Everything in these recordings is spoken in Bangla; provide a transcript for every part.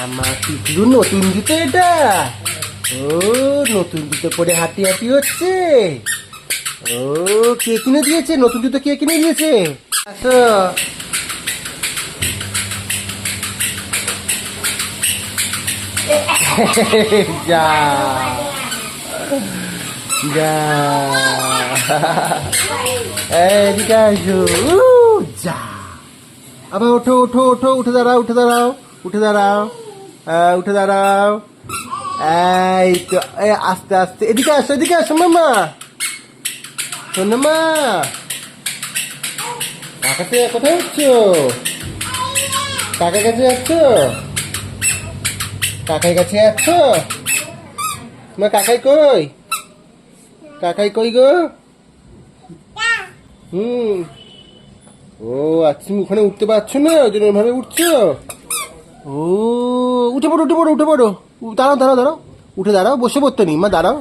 আমার টিকলু নতুন জুতো এটা। ও নতুন জুতো পরে হাঁটি হাঁটি হচ্ছে। ও কে কিনে দিয়েছে নতুন জুতো? কে কিনে দিয়েছে? আসো। যা যা এদিকে আসো। যা আবার ওঠো ওঠো ওঠো, উঠে দাঁড়াও উঠে দাঁড়াও উঠে দাঁড়াও উঠে দাঁড়াও। এই তো আস্তে আস্তে এদিকে আসো, এদিকে আসো মামা। শোনো মা, কাকাতে কোথায় যাচ্ছ? কাকার কাছে যাচ্ছ? কাকার কাছে যাচ্ছ? তোমার কাকাই কই? কাকাই কই গো? হুম। ও আচ্ছা, তুমি ওখানে উঠতে পারছো না, ওই জন্য ভাবে উঠছো। ও উঠে পড়ো উঠে পড়ো উঠে পড়ো। দাঁড়াও দাঁড়াও দাঁড়াও, উঠে দাঁড়াও, বসে পড়তো নি মা, দাঁড়াও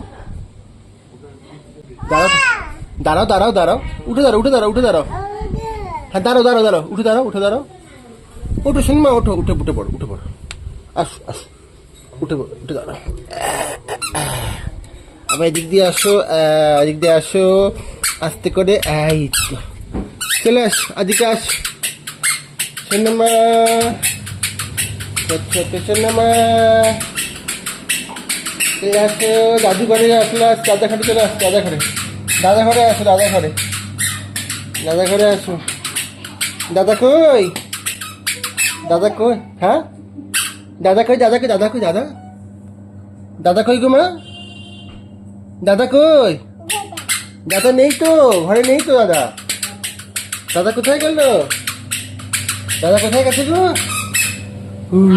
দাঁড়াও দাঁড়াও দাঁড়াও দাঁড়াও, উঠে দাঁড়াও উঠে দাঁড়াও উঠে দাঁড়াও। হ্যাঁ দাঁড়াও দাঁড়াও দাঁড়াও, উঠে দাঁড়াও উঠে দাঁড়াও। ওঠো শোন মা, ওঠো উঠে উঠে পড়ো উঠে পড়ো। আসো আসো, উঠে পড়ো উঠে দাঁড়াও। আবার এদিক দিয়ে আসো, এদিক দিয়ে আসো আস্তে করে। এই তো চলে আস, আদিকে আস। শোনো মা, শোনো মা, চলে আসো দাদু ঘরে। আসলে আস দাদা ঘরে, চলে আস দাদা ঘরে। দাদা ঘরে আসো, দাদা ঘরে, দাদা ঘরে আসো। দাদা কই? দাদা কই? হ্যাঁ দাদা কই? দাদা কই? দাদা কই? দাদা দাদা কই গো মা? দাদা কই? দাদা নেই তো, ঘরে নেই তো দাদা। দাদা কোথায় গেল? দাদা কোথায় গেছে গো? হুম।